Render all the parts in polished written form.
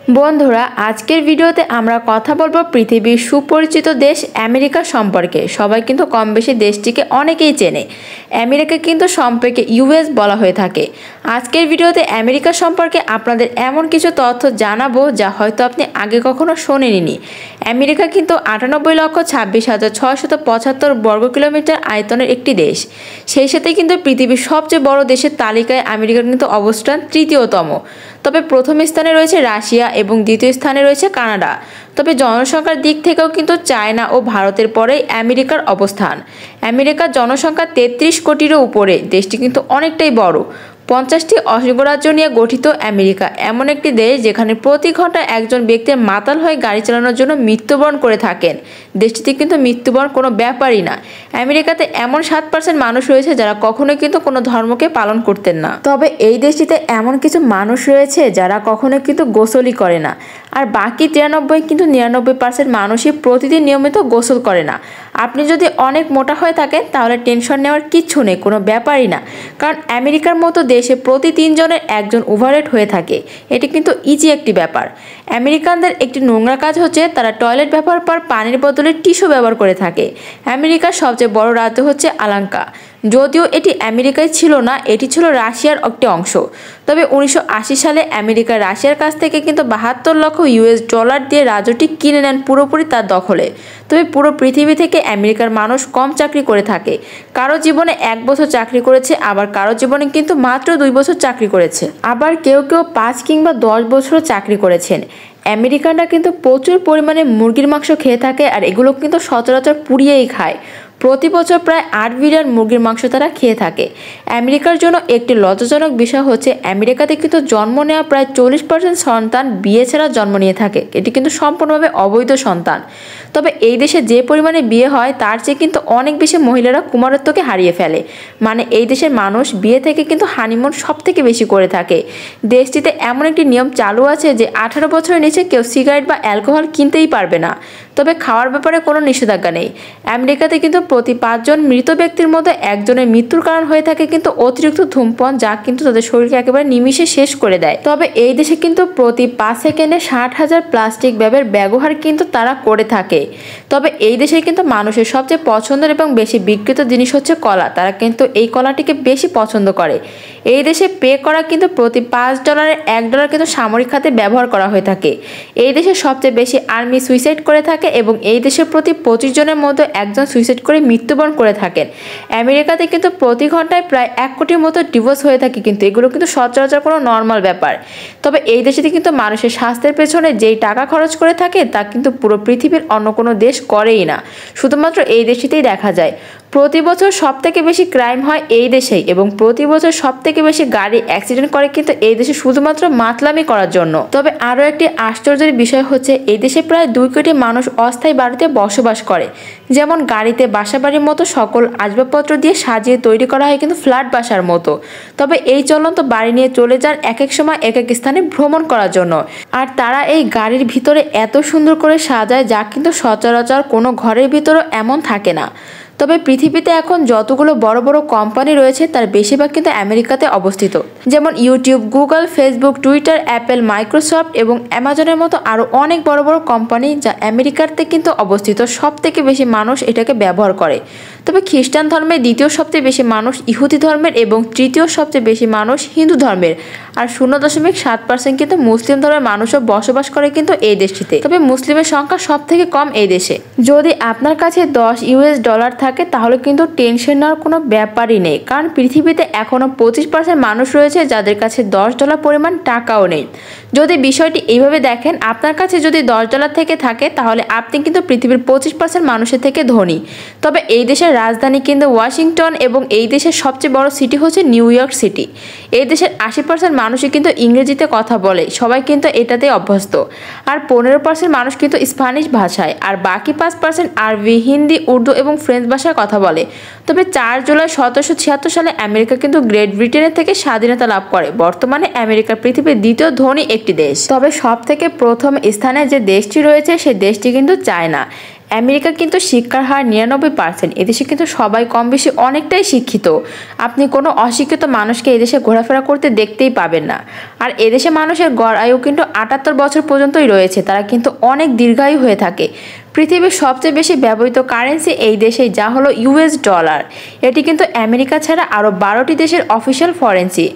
বন্ধুরা আজকের ভিডিওতে আমরা কথা বলবো পৃথিবীর সুপরিচিত দেশ আমেরিকা সম্পর্কে। সবাই কিন্তু কম বেশি দেশটিকে অনেকেই চেনে। আমেরিকা কিন্তু সম্পর্কে ইউএস বলা হয়ে থাকে। আজকের ভিডিওতে আমেরিকা সম্পর্কে আপনাদের এমন কিছু তথ্য জানাবো যা হয়তো আপনি আগে কখনো শোনেননি। আমেরিকা কিন্তু 98,26,675 বর্গ কিলোমিটার আয়তনের একটি দেশ। সেই সাথে কিন্তু পৃথিবীর সবচেয়ে বড় দেশের তালিকায় আমেরিকার কিন্তু অবস্থান তৃতীয়তম। তবে প্রথম স্থানে রয়েছে রাশিয়া এবং দ্বিতীয় স্থানে রয়েছে কানাডা। তবে জনসংখ্যার দিক থেকেও কিন্তু চায়না ও ভারতের পরেই আমেরিকার অবস্থান। আমেরিকার জনসংখ্যা 33 কোটিরও উপরে। দেশটি কিন্তু অনেকটাই বড়। 50টি অঙ্গরাজ্য নিয়ে গঠিত আমেরিকা এমন একটি দেশ যেখানে প্রতি ঘন্টায় একজন ব্যক্তি মাতাল হয়ে গাড়ি চালানোর জন্য মৃত্যুবরণ করে থাকেন। দেশটিতে কিন্তু মৃত্যুবরণ কোনো ব্যাপারই না। আমেরিকাতে এমন 7% মানুষ রয়েছে যারা কখনোই কিন্তু কোনো ধর্মকে পালন করতেন না। তবে এই দেশটিতে এমন কিছু মানুষ রয়েছে যারা কখনোই কিন্তু গোসলই করে না। আর বাকি 99% মানুষই প্রতিদিন নিয়মিত গোসল করে না। আপনি যদি অনেক মোটা হয়ে থাকেন তাহলে টেনশন নেওয়ার কিচ্ছু নেই, কোনো ব্যাপারই না। কারণ আমেরিকার মতো দেশে প্রতি 3 জনের একজন ওভারওয়েট হয়ে থাকে। এটি কিন্তু ইজি একটি ব্যাপার। আমেরিকানদের একটি নোংরা কাজ হচ্ছে তারা টয়লেট ব্যবহার পর পানির বদলে টিস্যু ব্যবহার করে থাকে। আমেরিকার সবচেয়ে বড় রাজ্য হচ্ছে আলাস্কা। যদিও এটি আমেরিকায় ছিল না, এটি ছিল রাশিয়ার একটি অংশ। তবে 1980 সালে আমেরিকা রাশিয়ার কাছ থেকে কিন্তু 72 লক্ষ ইউএস ডলার দিয়ে রাজ্যটি কিনে নেন পুরোপুরি তার দখলে। তবে পুরো পৃথিবী থেকে আমেরিকার মানুষ কম চাকরি করে থাকে। কারো জীবনে 1 বছর চাকরি করেছে, আবার কারো জীবনে কিন্তু মাত্র 2 বছর চাকরি করেছে, আবার কেউ কেউ 5 কিংবা 10 বছরও চাকরি করেছেন। আমেরিকানরা কিন্তু প্রচুর পরিমাণে মুরগির মাংস খেয়ে থাকে, আর এগুলো কিন্তু সচরাচর পুড়িয়েই খায়। প্রতি বছর প্রায় 8 বিলিয়ন মুরগির মাংস তারা খেয়ে থাকে। আমেরিকার জন্য একটি লজ্জাজনক বিষয় হচ্ছে আমেরিকাতে কিন্তু জন্ম নেওয়া প্রায় 40% সন্তান বিয়ে ছাড়া জন্ম নিয়ে থাকে। এটি কিন্তু সম্পূর্ণভাবে অবৈধ সন্তান। তবে এই দেশে যে পরিমাণে বিয়ে হয় তার চেয়ে কিন্তু অনেক বেশি মহিলারা কুমারত্বকে হারিয়ে ফেলে। মানে এই দেশের মানুষ বিয়ে থেকে কিন্তু হানিমুন সব থেকে বেশি করে থাকে। দেশটিতে এমন একটি নিয়ম চালু আছে যে 18 বছরের নিচে কেউ সিগারেট বা অ্যালকোহল কিনতেই পারবে না। তবে খাওয়ার ব্যাপারে কোনো নিষেধাজ্ঞা নেই। আমেরিকাতে কিন্তু প্রতি 5 জন মৃত ব্যক্তির মধ্যে একজনের মৃত্যুর কারণ হয়ে থাকে কিন্তু অতিরিক্ত ধূমপান, যা কিন্তু তাদের শরীরকে একেবারে নিমিষে শেষ করে দেয়। তবে এই দেশে কিন্তু প্রতি 5 সেকেন্ডে 60,000 প্লাস্টিক ব্যাগের ব্যবহার কিন্তু তারা করে থাকে। তবে এই দেশে কিন্তু মানুষের সবচেয়ে পছন্দের এবং বেশি বিক্রিত জিনিস হচ্ছে কলা। তারা কিন্তু এই কলাটিকে বেশি পছন্দ করে। এই দেশে পে করা কিন্তু প্রতি $5 $1 কিন্তু সামরিক খাতে ব্যবহার করা হয়ে থাকে। এই দেশে সবচেয়ে বেশি আর্মি সুইসাইড করে থাকে এবং এই দেশের প্রতি 25 জনের মধ্যে একজন সুইসাইড করে মৃত্যুবরণ করে থাকেন। আমেরিকাতে কিন্তু প্রতি ঘন্টায় প্রায় 1 কোটির মতো ডিভোর্স হয়ে থাকে, কিন্তু এগুলো কিন্তু সচরাচর কোনো নর্মাল ব্যাপার। তবে এই দেশে কিন্তু মানুষের স্বাস্থ্যের পেছনে যেই টাকা খরচ করে থাকে তা কিন্তু পুরো পৃথিবীর অন্য কোনো দেশ করেই না, শুধুমাত্র এই দেশটিতেই দেখা যায়। প্রতি বছর সবথেকে বেশি ক্রাইম হয় এই দেশেই এবং প্রতি বছর সবথেকে বেশি গাড়ি অ্যাক্সিডেন্ট করে কিন্তু এই দেশে শুধুমাত্র মাতলামি করার জন্য। তবে আরও একটি আশ্চর্যের বিষয় হচ্ছে এই দেশে প্রায় 2 কোটি মানুষ অস্থায়ী বাড়িতে বসবাস করে। যেমন গাড়িতে বাসাবাড়ির মতো সকল আসবাবপত্র দিয়ে সাজিয়ে তৈরি করা হয় কিন্তু ফ্ল্যাট বাসার মতো। তবে এই চলন্ত বাড়ি নিয়ে চলে যান এক এক সময় এক এক স্থানে ভ্রমণ করার জন্য। আর তারা এই গাড়ির ভিতরে এত সুন্দর করে সাজায় যা কিন্তু সচরাচর কোনো ঘরের ভিতরেও এমন থাকে না। তবে পৃথিবীতে এখন যতগুলো বড় বড় কোম্পানি রয়েছে তার বেশিরভাগ কিন্তু আমেরিকাতে অবস্থিত। যেমন YouTube, Google, Facebook, Twitter, Apple, Microsoft এবং অ্যামাজনের মতো আরও অনেক বড় বড় কোম্পানি যা আমেরিকাতে কিন্তু অবস্থিত। সব থেকে বেশি মানুষ এটাকে ব্যবহার করে। তবে খ্রিস্টান ধর্মের দ্বিতীয় সবচেয়ে বেশি মানুষ ইহুদি ধর্মের এবং তৃতীয় সবচেয়ে বেশি মানুষ হিন্দু ধর্মের। আর 0.7% কিন্তু মুসলিম ধর্মের মানুষও বসবাস করে কিন্তু এই দেশটিতে। তবে মুসলিমের সংখ্যা সব থেকে কম এই দেশে। যদি আপনার কাছে $10 থাকে তাহলে কিন্তু টেনশন নেওয়ার কোনো ব্যাপারই নেই, কারণ পৃথিবীতে এখনও 25% মানুষ রয়েছে যাদের কাছে $10 পরিমাণ টাকাও নেই। যদি বিষয়টি এইভাবে দেখেন, আপনার কাছে যদি $10 থেকে থাকে তাহলে আপনি কিন্তু পৃথিবীর 25% মানুষের থেকে ধনী। তবে এই দেশের রাজধানী কিন্তু ওয়াশিংটন এবং এই দেশের সবচেয়ে বড় সিটি হচ্ছে নিউ ইয়র্ক সিটি। এই দেশের 80% মানুষই কিন্তু ইংরেজিতে কথা বলে, সবাই কিন্তু এটাতে অভ্যস্ত। আর 15% মানুষ কিন্তু স্প্যানিশ ভাষায়, আর বাকি 5% আরবি, হিন্দি, উর্দু এবং ফ্রেঞ্চ ভাষায় কথা বলে। তবে 4 জুলাই 1776 সালে আমেরিকা কিন্তু গ্রেট ব্রিটেনের থেকে স্বাধীনতা লাভ করে। বর্তমানে আমেরিকা পৃথিবীর দ্বিতীয় ধনী একটি দেশ। তবে সব থেকে প্রথম স্থানে যে দেশটি রয়েছে সেই দেশটি কিন্তু চায়না। আমেরিকা কিন্তু শিক্ষার হার 99%। এদেশে কিন্তু সবাই কম বেশি অনেকটাই শিক্ষিত। আপনি কোনো অশিক্ষিত মানুষকে এদেশে ঘোরাফেরা করতে দেখতেই পাবেন না। আর এদেশে মানুষের গড় আয়ু কিন্তু 78 বছর পর্যন্তই রয়েছে, তারা কিন্তু অনেক দীর্ঘায়ু হয়ে থাকে। পৃথিবীর সবচেয়ে বেশি ব্যবহৃত কারেন্সি এই দেশেই, যা হলো US ডলার। এটি কিন্তু আমেরিকা ছাড়া আরও 12টি দেশের অফিসিয়াল কারেন্সি।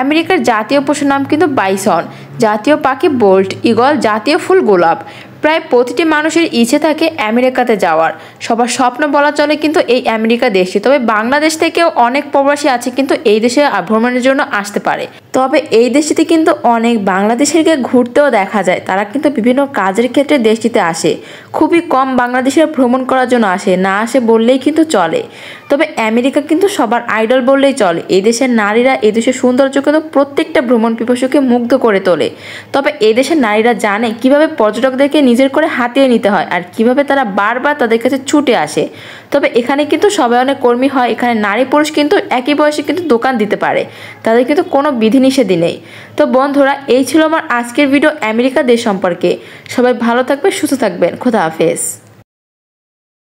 আমেরিকার জাতীয় পশুর নাম কিন্তু বাইসন, জাতীয় পাখি বোল্ট ঈগল, জাতীয় ফুল গোলাপ। প্রায় প্রতিটি মানুষের ইচ্ছে থাকে আমেরিকাতে যাওয়ার, সবার স্বপ্ন বলা চলে কিন্তু এই আমেরিকা দেশটি। তবে বাংলাদেশ থেকেও অনেক প্রবাসী আছে কিন্তু এই দেশে ভ্রমণের জন্য আসতে পারে। তবে এই দেশটিতে কিন্তু অনেক বাংলাদেশিকে ঘুরতেও দেখা যায়, তারা কিন্তু বিভিন্ন কাজের ক্ষেত্রে দেশটিতে আসে। খুবই কম বাংলাদেশিরা ভ্রমণ করার জন্য আসে, না আসে বললেই কিন্তু চলে। তবে আমেরিকা কিন্তু সবার আইডল বললেই চলে। এই দেশের নারীরা, এই দেশের সৌন্দর্য কিন্তু প্রত্যেকটা ভ্রমণ পিপাসুকে মুগ্ধ করে তোলে। তবে এই দেশের নারীরা জানে কিভাবে পর্যটকদেরকে নিজের করে হাতিয়ে নিতে হয় আর কিভাবে তারা বারবার তাদের কাছে ছুটে আসে। তবে এখানে কিন্তু সবাই অনেক কর্মী হয়, এখানে নারী পুরুষ কিন্তু একই বয়সে কিন্তু দোকান দিতে পারে, তাদের কিন্তু কোনো বিধিনিষেধই নেই। তো বন্ধুরা, এই ছিল আমার আজকের ভিডিও আমেরিকা দেশ সম্পর্কে। সবাই ভালো থাকবে, সুস্থ থাকবেন। খোদা হাফেজ।